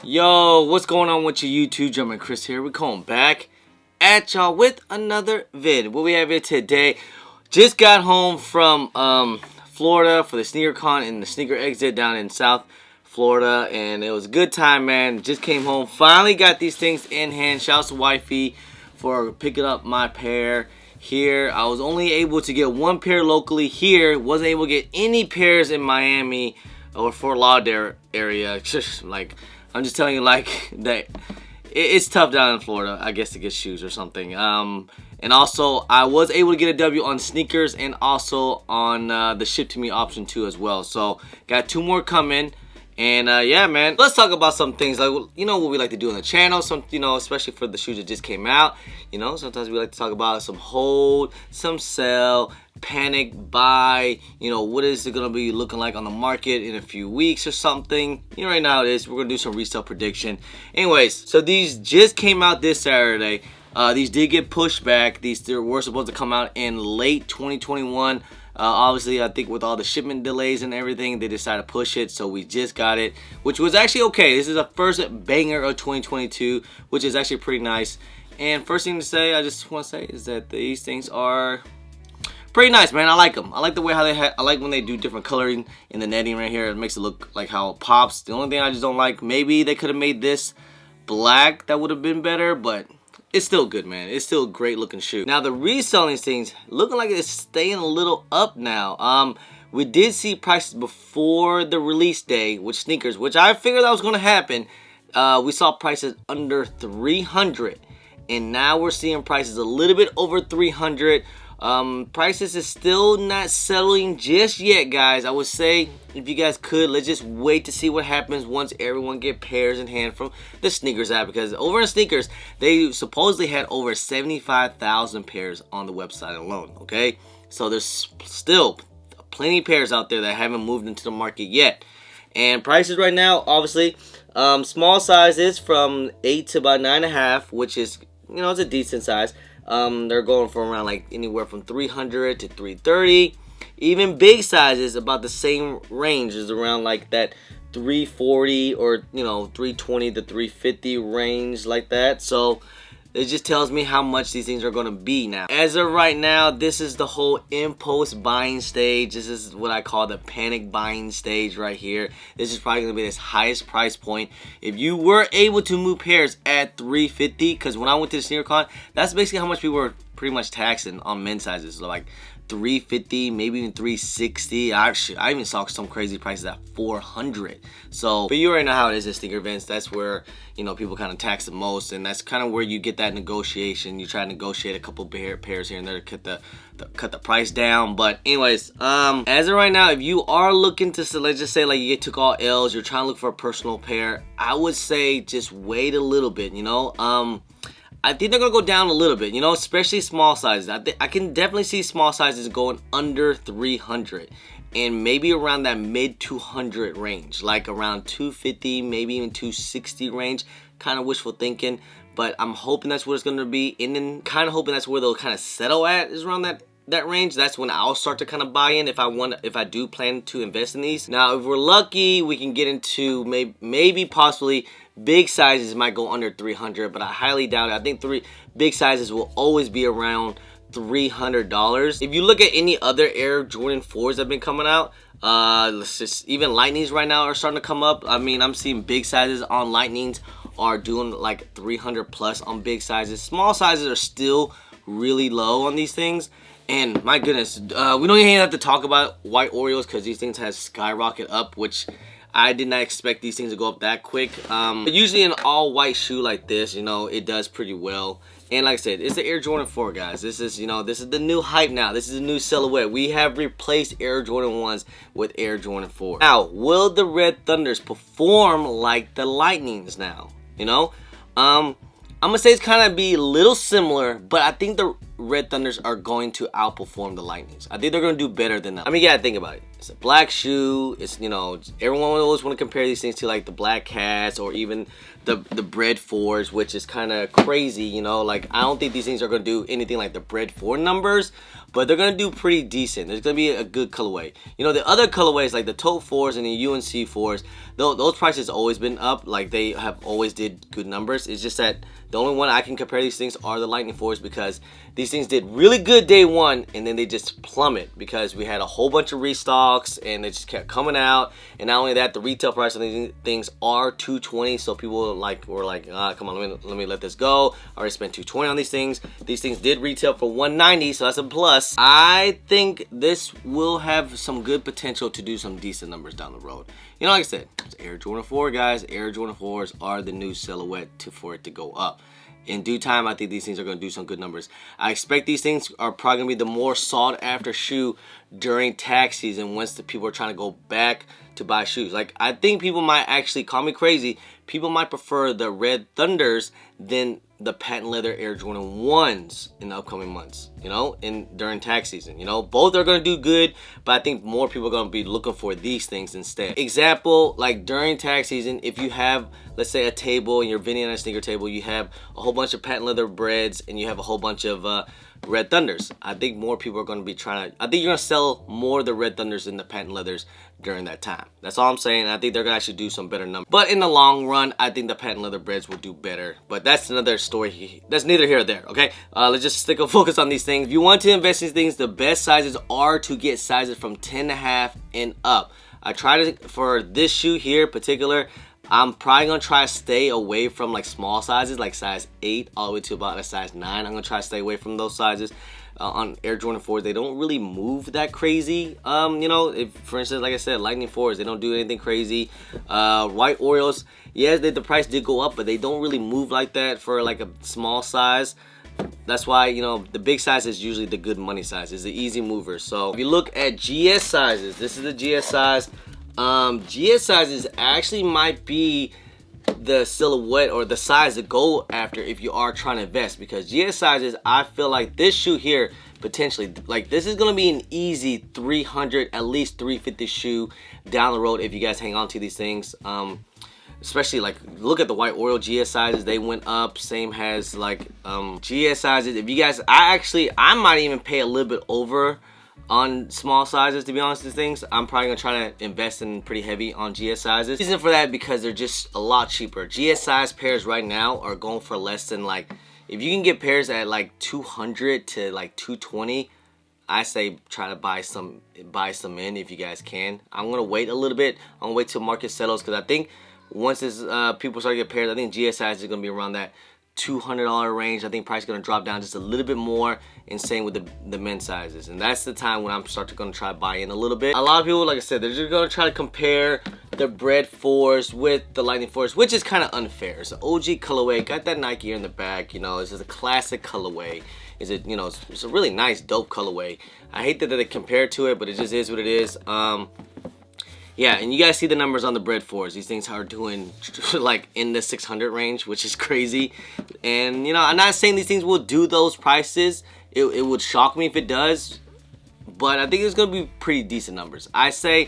Yo, what's going on with your YouTube? Jumpin' Chris here. We're coming back at y'all with another vid. What we have here today, just got home from Florida for the sneaker con and the sneaker exit down in South Florida, and it was a good time, man. Just came home, finally got these things in hand. Shouts to Wifey for picking up my pair here. I was only able to get one pair locally here. Wasn't able to get any pairs in Miami or Fort Lauderdale area. Just like, I'm just telling you, like, that it's tough down in Florida, I guess, to get shoes or something. And also, I was able to get a W on sneakers and also on the ship to me option too as well. So, got two more coming. And yeah, man, let's talk about some things, like, you know, what we like to do on the channel. Some, you know, especially for the shoes that just came out. You know, sometimes we like to talk about some hold, some sell, panic buy. You know, what is it gonna be looking like on the market in a few weeks or something. You know, right now it is. We're gonna do some resale prediction. Anyways, so these just came out this Saturday. These did get pushed back. These were supposed to come out in late 2021. Obviously, I think with all the shipment delays and everything, they decided to push it, so we just got it, which was actually okay. This is the first banger of 2022, which is actually pretty nice. And first thing to say, I just want to say, is that these things are pretty nice, man. I like them. I like the way how I like when they do different coloring in the netting right here. It makes it look like how it pops. The only thing I just don't like, maybe they could have made this black. That would have been better, but it's still good, man. It's still a great looking shoe. Now the reselling things looking like it's staying a little up now. We did see prices before the release day with sneakers, which I figured that was going to happen. We saw prices under 300, and now we're seeing prices a little bit over 300. Prices is still not settling just yet, guys. I would say, if you guys could, let's just wait to see what happens once everyone get pairs in hand from the sneakers app, because over in sneakers, they supposedly had over 75,000 pairs on the website alone, okay? So there's still plenty of pairs out there that haven't moved into the market yet. And prices right now, obviously, small sizes from 8 to about 9.5, which is, you know, it's a decent size. They're going for around like anywhere from 300 to 330. Even big sizes about the same range, is around like that 340 or, you know, 320 to 350 range, like that. So it just tells me how much these things are going to be now. As of right now, this is the whole impulse buying stage. This is what I call the panic buying stage right here. This is probably going to be this highest price point. If you were able to move pairs at 350, because when I went to the sneaker con, that's basically how much people were pretty much taxing on men's sizes. So like 350, maybe even 360. I even saw some crazy prices at 400. So, but you already know how it is at sneaker events. That's where, you know, people kind of tax the most, and that's kind of where you get that negotiation. You try to negotiate a couple pairs here and there to cut the price down. But anyways, as of right now, if you are looking to, let's just say like you took all L's, you're trying to look for a personal pair, I would say just wait a little bit, you know. I think they're going to go down a little bit, you know, especially small sizes. I can definitely see small sizes going under 300 and maybe around that mid 200 range, like around 250, maybe even 260 range. Kind of wishful thinking, but I'm hoping that's what it's going to be, and then kind of hoping that's where they'll kind of settle at, is around that range. That's when I'll start to kind of buy in if I do plan to invest in these. Now, if we're lucky, we can get into maybe possibly big sizes might go under 300, but I highly doubt it. I think big sizes will always be around $300. If you look at any other Air Jordan 4s that have been coming out, even Lightnings right now are starting to come up. I mean, I'm seeing big sizes on Lightnings are doing like 300 plus on big sizes. Small sizes are still really low on these things. And my goodness, we don't even have to talk about white Oreos, because these things have skyrocketed up, which I did not expect these things to go up that quick. But usually an all white shoe like this, you know, it does pretty well. And like I said, it's the Air Jordan 4, guys. This is, you know, this is the new hype now. This is a new silhouette. We have replaced Air Jordan 1s with Air Jordan 4. Now, will the Red Thunders perform like the Lightnings now? You know, I'm gonna say it's kind of be a little similar, but I think the Red Thunders are going to outperform the Lightnings. I think they're gonna do better than them. I mean, yeah, think about it. It's a black shoe. It's, you know, everyone always want to compare these things to like the Black Cats or even the Bred 4s, which is kind of crazy, you know. Like, I don't think these things are going to do anything like the Bred 4 numbers, but they're going to do pretty decent. There's going to be a good colorway. You know, the other colorways like the Tote 4s and the UNC 4s, those prices always been up. Like, they have always did good numbers. It's just that the only one I can compare these things are the Lightning 4s, because these things did really good day one and then they just plummet because we had a whole bunch of restocks and they just kept coming out. And not only that, the retail price of these things are $220, so people were like, come on, let me let this go. I already spent $220 on these things. These things did retail for $190, so that's a plus. I think this will have some good potential to do some decent numbers down the road. You know, like I said, it's Air Jordan 4, guys. Air Jordan 4s are the new silhouette for it to go up. In due time, I think these things are going to do some good numbers. I expect these things are probably going to be the more sought after shoe during tax season, once the people are trying to go back to buy shoes. Like, I think people might actually, call me crazy, people might prefer the Red Thunders than the patent leather Air Jordan 1s in the upcoming months, you know, during tax season. You know, both are going to do good, but I think more people are going to be looking for these things instead. Example, like during tax season, if you have, let's say, a table and you're vending on a sneaker table, you have a whole bunch of patent leather Breds and you have a whole bunch of Red Thunders. I think more people are going to be trying to, I think you're going to sell more of the Red Thunders than the patent leathers during that time. That's all I'm saying. I think they're going to actually do some better numbers. But in the long run, I think the patent leather Breds will do better. But that's another story. That's neither here or there, okay? Let's just stick a focus on these things. If you want to invest in these things, the best sizes are to get sizes from 10.5 and up. I try to, for this shoe here in particular, I'm probably going to try to stay away from like small sizes, like size 8 all the way to about a size 9. I'm going to try to stay away from those sizes. On Air Jordan 4s, they don't really move that crazy. You know, if, for instance, like I said, Lightning 4s, they don't do anything crazy. White Orioles, yes, the price did go up, but they don't really move like that for like a small size. That's why, you know, the big size is usually the good money size. It's the easy movers. So if you look at GS sizes, this is the GS size. GS sizes actually might be the silhouette or the size to go after if you are trying to invest, because GS sizes, I feel like this shoe here potentially, like, this is going to be an easy 300, at least 350 shoe down the road if you guys hang on to these things. Especially, like, look at the White Oriole GS sizes, they went up. Same has like GS sizes. If you guys, I might even pay a little bit over on small sizes, to be honest with things. I'm probably gonna try to invest in pretty heavy on GS sizes. The reason for that, because they're just a lot cheaper. GS size pairs right now are going for less than, like, if you can get pairs at like 200 to like 220, I say try to buy some in if you guys can. I'm gonna wait a little bit. I'm gonna wait till market settles, because I think once this people start to get pairs, I think GS size is gonna be around that $200 range. I think price is going to drop down just a little bit more, and same with the men's sizes. And that's the time when I'm going to try to buy in a little bit. A lot of people, like I said, they're just going to try to compare the Bred 4s with the Lightning 4s, which is kind of unfair. It's an OG colorway, got that Nike here in the back, you know, it's just a classic colorway. You know, it's a really nice, dope colorway. I hate that they compare to it, but it just is what it is. Yeah, and you guys see the numbers on the Bred 4s. These things are doing like in the 600 range, which is crazy. And, you know, I'm not saying these things will do those prices. It would shock me if it does. But I think it's going to be pretty decent numbers. I say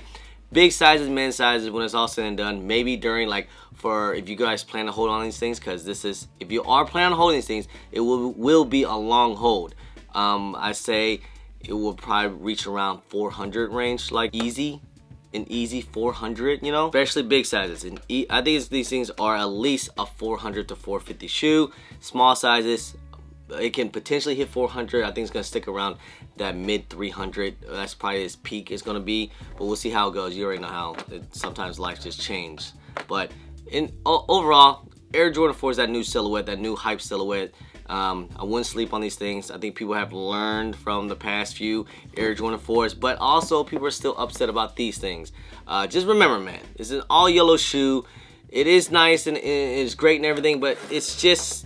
big sizes, men's sizes, when it's all said and done. Maybe during, like, for if you guys plan to hold on these things. Because this is, if you are planning on holding these things, it will be a long hold. I say it will probably reach around 400 range, like easy. An easy 400, you know, especially big sizes. And I think these things are at least a 400 to 450 shoe. Small sizes, it can potentially hit 400. I think it's gonna stick around that mid 300. That's probably its peak is gonna be, but we'll see how it goes. You already know how sometimes life just changes. But overall, Air Jordan 4 is that new silhouette, that new hype silhouette. I wouldn't sleep on these things. I think people have learned from the past few Air Jordan 4s, but also people are still upset about these things. Just remember, man, this is an all yellow shoe. It is nice and it's great and everything, but it's just,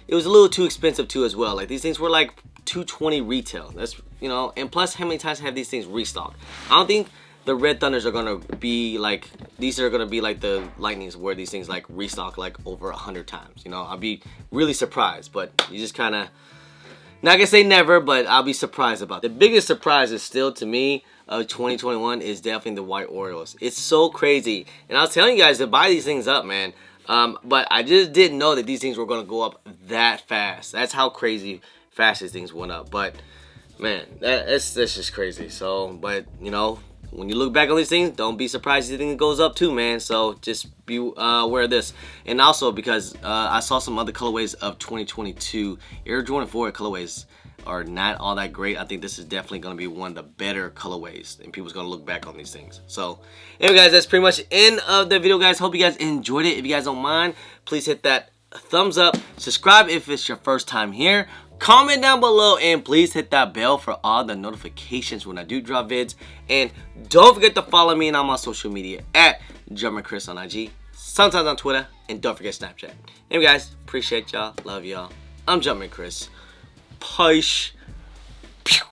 it was a little too expensive too as well. Like, these things were like $220 retail. That's, you know, and plus how many times have these things restocked? I don't think the Red Thunders are gonna be like, these are gonna be like the Lightnings, where these things like restock like over 100 times. You know, I'd be really surprised, but you just kind of Not gonna say never, but I'll be surprised about it. The biggest surprise is still to me of 2021 is definitely the white Oreos. It's so crazy, and I was telling you guys to buy these things up, man. But I just didn't know that these things were gonna go up that fast. That's how crazy fast these things went up. But man, that's just crazy. So, but you know, when you look back on these things, don't be surprised if it goes up too, man. So just be aware of this. And also because I saw some other colorways of 2022 Air Jordan 4 colorways are not all that great. I think this is definitely going to be one of the better colorways, and people's going to look back on these things. So anyway, guys, that's pretty much the end of the video, guys. Hope you guys enjoyed it. If you guys don't mind, please hit that thumbs up, subscribe if it's your first time here, comment down below, and please hit that bell for all the notifications when I do drop vids. And don't forget to follow me, and I'm on social media at Chris on IG, sometimes on Twitter, and don't forget Snapchat. Anyway, guys, appreciate y'all, love y'all. I'm Chris. Peace.